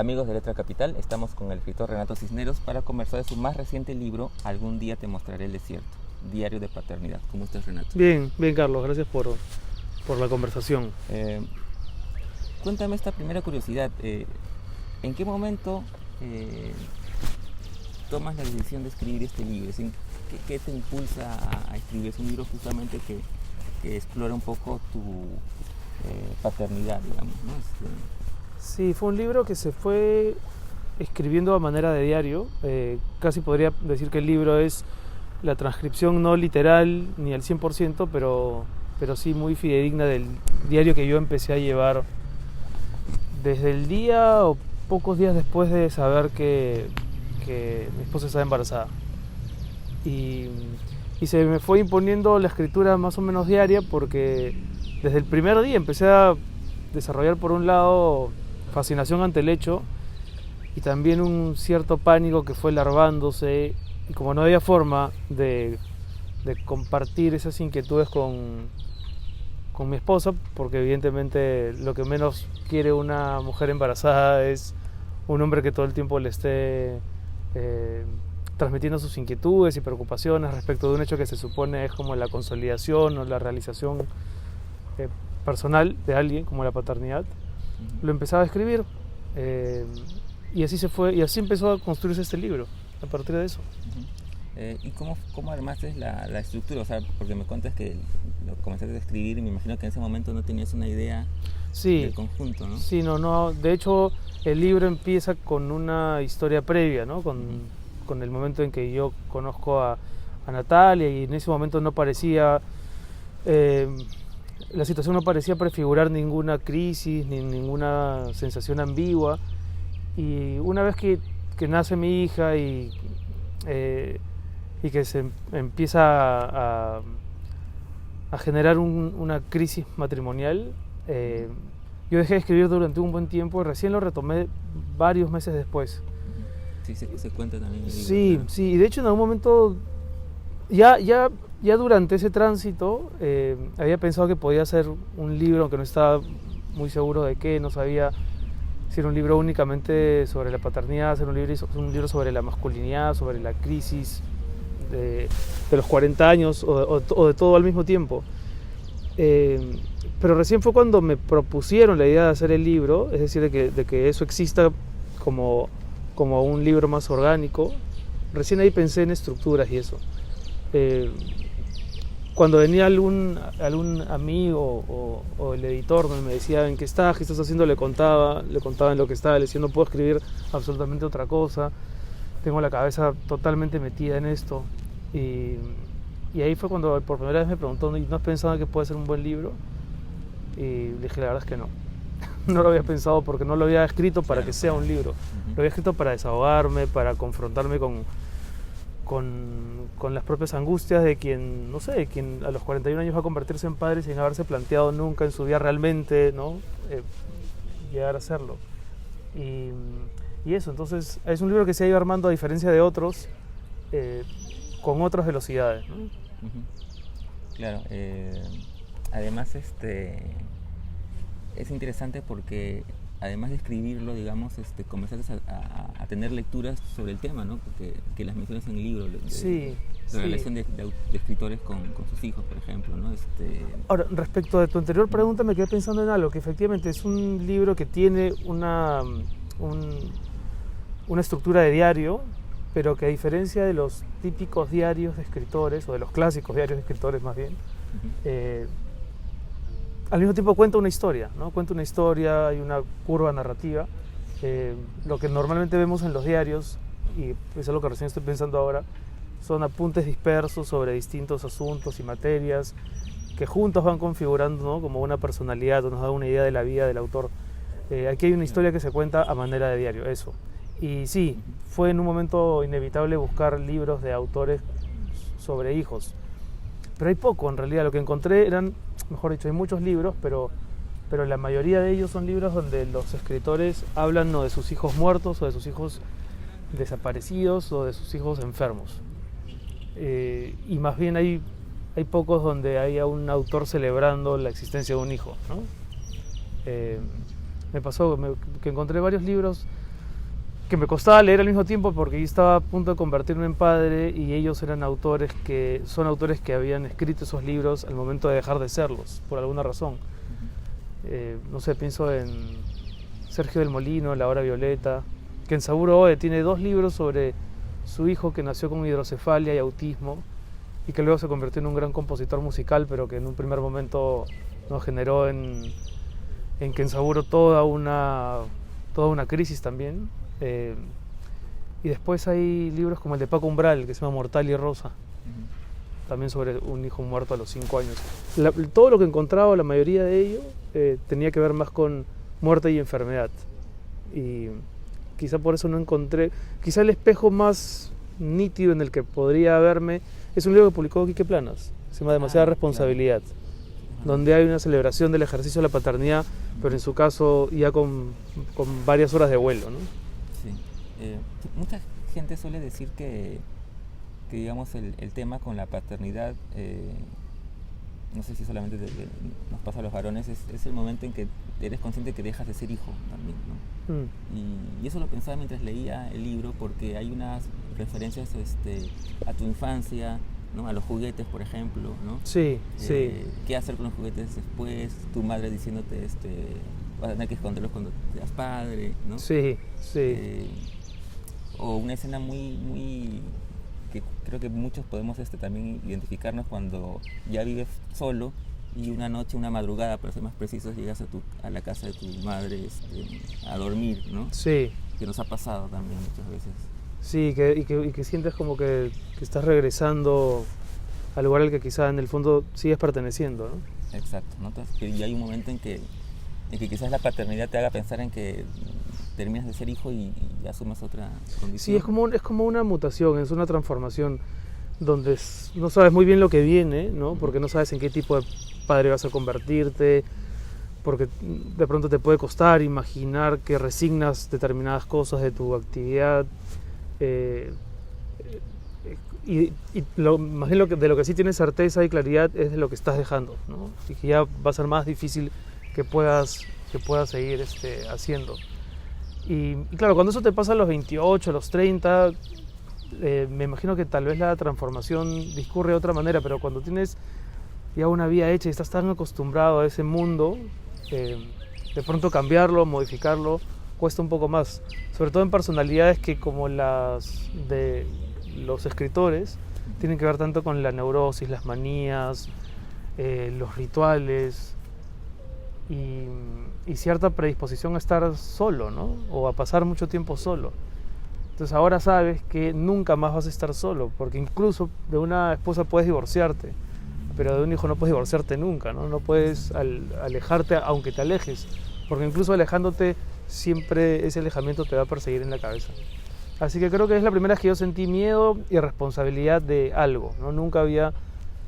Amigos de Letra Capital, estamos con el escritor Renato Cisneros para conversar de su más reciente libro, Algún día te mostraré el desierto, diario de paternidad. ¿Cómo estás, Renato? Bien, Carlos, gracias por la conversación. Cuéntame esta primera curiosidad, ¿en qué momento tomas la decisión de escribir este libro? ¿Qué te impulsa a escribir? Es un libro justamente que explora un poco tu paternidad, digamos, ¿no? Sí, fue un libro que se fue escribiendo a manera de diario. Casi podría decir que el libro es la transcripción no literal ni al 100%, pero sí muy fidedigna del diario que yo empecé a llevar desde el día o pocos días después de saber que mi esposa estaba embarazada. Y se me fue imponiendo la escritura más o menos diaria porque desde el primer día empecé a desarrollar, por un lado, fascinación ante el hecho y también un cierto pánico que fue larvándose, y como no había forma de compartir esas inquietudes con mi esposa, porque evidentemente lo que menos quiere una mujer embarazada es un hombre que todo el tiempo le esté transmitiendo sus inquietudes y preocupaciones respecto de un hecho que se supone es como la consolidación o la realización personal de alguien, como la paternidad. Lo empezaba a escribir y así se fue, y así empezó a construirse este libro a partir de eso. ¿Y cómo armaste la estructura? O sea, porque me cuentas que lo comenzaste a escribir y me imagino que en ese momento no tenías una idea del conjunto, ¿no? Sí, no. De hecho, el libro empieza con una historia previa, ¿no? Con el momento en que yo conozco a Natalia, y en ese momento no parecía... la situación no parecía prefigurar ninguna crisis ni ninguna sensación ambigua, y una vez que nace mi hija y que se empieza a generar una crisis matrimonial, yo dejé de escribir durante un buen tiempo y recién lo retomé varios meses después. Sí, se cuenta también. Sí, claro. Sí, y de hecho en algún momento ya durante ese tránsito había pensado que podía ser un libro, aunque no estaba muy seguro de qué, no sabía si era un libro únicamente sobre la paternidad, si era un libro sobre la masculinidad, sobre la crisis de los 40 años o de todo al mismo tiempo. Pero recién fue cuando me propusieron la idea de hacer el libro, es decir, de que eso exista como un libro más orgánico. Recién ahí pensé en estructuras y eso. Cuando venía algún amigo o el editor me decía ¿en qué estás haciendo? Le contaba en lo que estaba, le decía no puedo escribir absolutamente otra cosa, tengo la cabeza totalmente metida en esto, y ahí fue cuando por primera vez me preguntó ¿no has pensado que puede ser un buen libro? Y le dije la verdad es que no lo había pensado, porque no lo había escrito para que sea un libro, lo había escrito para desahogarme, para confrontarme con las propias angustias de quien a los 41 años va a convertirse en padre sin haberse planteado nunca en su vida realmente, ¿no? Llegar a hacerlo. Y eso, entonces es un libro que se ha ido armando, a diferencia de otros, con otras velocidades, ¿no? Claro, además es interesante porque además de escribirlo, digamos, comenzaste a tener lecturas sobre el tema, ¿no? Porque que las mencionas en el libro, la relación de escritores con sus hijos, por ejemplo, ¿no? Ahora, respecto de tu anterior pregunta, me quedé pensando en algo, que efectivamente es un libro que tiene una estructura de diario, pero que a diferencia de los típicos diarios de escritores, o de los clásicos diarios de escritores más bien, al mismo tiempo cuenta una historia, ¿no? Cuenta una historia, hay una curva narrativa. Lo que normalmente vemos en los diarios, y es algo que recién estoy pensando ahora, son apuntes dispersos sobre distintos asuntos y materias que juntos van configurando, ¿no? Como una personalidad, o nos da una idea de la vida del autor. Aquí hay una historia que se cuenta a manera de diario, eso. Y sí, fue en un momento inevitable buscar libros de autores sobre hijos. Pero hay poco, en realidad. Lo que encontré mejor dicho, hay muchos libros, pero la mayoría de ellos son libros donde los escritores hablan o de sus hijos muertos, o de sus hijos desaparecidos, o de sus hijos enfermos. Y más bien hay pocos donde haya un autor celebrando la existencia de un hijo, ¿no? Me pasó que encontré varios libros que me costaba leer al mismo tiempo porque yo estaba a punto de convertirme en padre y ellos eran autores que habían escrito esos libros al momento de dejar de serlos, por alguna razón. No sé, pienso en Sergio del Molino, La Hora Violeta, que en Saburo Oe tiene 2 libros sobre su hijo que nació con hidrocefalia y autismo y que luego se convirtió en un gran compositor musical, pero que en un primer momento nos generó en que en Saburo toda una crisis también. Y después hay libros como el de Paco Umbral, que se llama Mortal y Rosa, también sobre un hijo muerto a los 5 años. Todo lo que encontraba, la mayoría de ello, tenía que ver más con muerte y enfermedad. Y quizá por eso no encontré, quizá el espejo más nítido en el que podría verme es un libro que publicó Quique Planas, se llama Demasiada Responsabilidad, donde hay una celebración del ejercicio de la paternidad, pero en su caso ya con varias horas de vuelo, ¿no? Sí. Mucha gente suele decir que digamos, el tema con la paternidad, no sé si solamente nos pasa a los varones, es el momento en que eres consciente que dejas de ser hijo también, ¿no? Y eso lo pensaba mientras leía el libro, porque hay unas referencias a tu infancia, ¿no? A los juguetes, por ejemplo, ¿no? Sí. ¿Qué hacer con los juguetes después? Tu madre diciéndote, vas a tener que esconderlos cuando seas padre, ¿no? Sí. O una escena muy que creo que muchos podemos también identificarnos, cuando ya vives solo y una noche, una madrugada, para ser más precisos, llegas a la casa de tu madre a dormir, ¿no? Sí. Que nos ha pasado también muchas veces. Sí, y que sientes como que estás regresando al lugar al que quizá en el fondo sigues perteneciendo, ¿no? Exacto, ¿no? Entonces, y hay un momento en que quizás la paternidad te haga pensar en que terminas de ser hijo y asumes otra condición. Sí, es como una mutación, es una transformación donde no sabes muy bien lo que viene, ¿no? Porque no sabes en qué tipo de padre vas a convertirte, porque de pronto te puede costar imaginar que resignas determinadas cosas de tu actividad, y más bien de lo que sí tienes certeza y claridad es de lo que estás dejando, ¿no? Y que ya va a ser más difícil que puedas seguir haciendo. Y claro, cuando eso te pasa a los 28, a los 30, me imagino que tal vez la transformación discurre de otra manera, pero cuando tienes ya una vida hecha y estás tan acostumbrado a ese mundo, de pronto cambiarlo, modificarlo, cuesta un poco más. Sobre todo en personalidades que, como las de los escritores, tienen que ver tanto con la neurosis, las manías, los rituales y cierta predisposición a estar solo, ¿no? O a pasar mucho tiempo solo. Entonces ahora sabes que nunca más vas a estar solo, porque incluso de una esposa puedes divorciarte, pero de un hijo no puedes divorciarte nunca, ¿no? No puedes alejarte aunque te alejes, porque incluso alejándote siempre ese alejamiento te va a perseguir en la cabeza. Así que creo que es la primera vez que yo sentí miedo y responsabilidad de algo, ¿no? Nunca había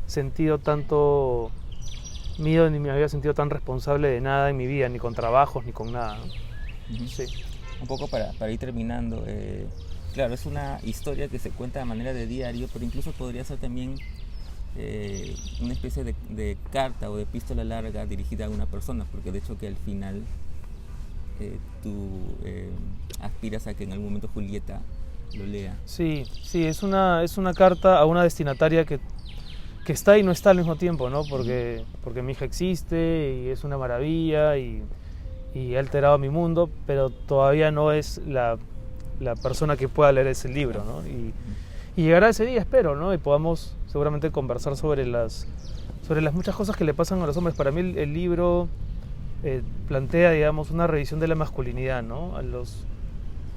sentido tanto miedo ni me había sentido tan responsable de nada en mi vida, ni con trabajos, ni con nada, ¿no? Sí. Un poco para ir terminando, claro, es una historia que se cuenta de manera de diario, pero incluso podría ser también una especie de carta o de epístola larga dirigida a una persona, porque de hecho que al final tú aspiras a que en algún momento Julieta lo lea. Sí, es una carta a una destinataria que está y no está al mismo tiempo, ¿no? Porque mi hija existe y es una maravilla y ha alterado mi mundo, pero todavía no es la persona que pueda leer ese libro, ¿no? Y llegará ese día, espero, ¿no? Y podamos seguramente conversar sobre las muchas cosas que le pasan a los hombres. Para mí el libro plantea, digamos, una revisión de la masculinidad, ¿no? A los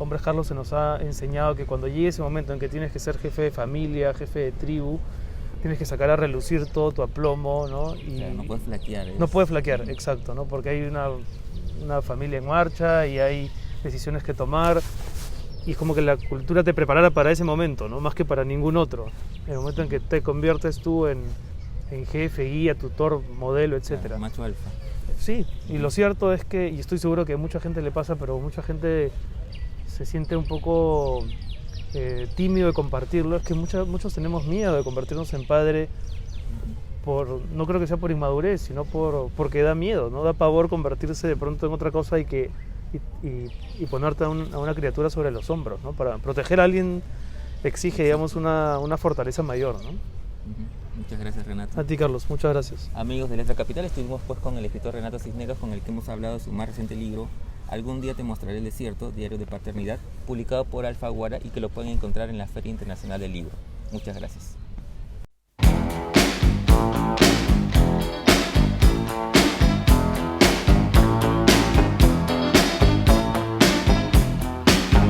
hombres, Carlos, se nos ha enseñado que cuando llegue ese momento en que tienes que ser jefe de familia, jefe de tribu, tienes que sacar a relucir todo tu aplomo, ¿no? Y claro, no puedes flaquear. No puedes flaquear, exacto, ¿no? Porque hay una familia en marcha y hay decisiones que tomar, y es como que la cultura te preparara para ese momento, ¿no? Más que para ningún otro. El momento en que te conviertes tú en jefe, guía, tutor, modelo, etc. Claro, macho alfa. Sí, y lo cierto es que, y estoy seguro que a mucha gente le pasa, pero mucha gente se siente un poco tímido de compartirlo, es que muchos tenemos miedo de convertirnos en padre, no creo que sea por inmadurez, sino porque da miedo, ¿no? Da pavor convertirse de pronto en otra cosa y que y ponerte a una criatura sobre los hombros, ¿no? Para proteger a alguien exige, digamos, una fortaleza mayor, ¿no? Muchas gracias, Renato. A ti, Carlos, muchas gracias. Amigos de Letra Capital, estuvimos pues con el escritor Renato Cisneros, con el que hemos hablado de su más reciente libro, Algún día te mostraré el desierto, diario de paternidad, publicado por Alfaguara y que lo pueden encontrar en la Feria Internacional del Libro. Muchas gracias.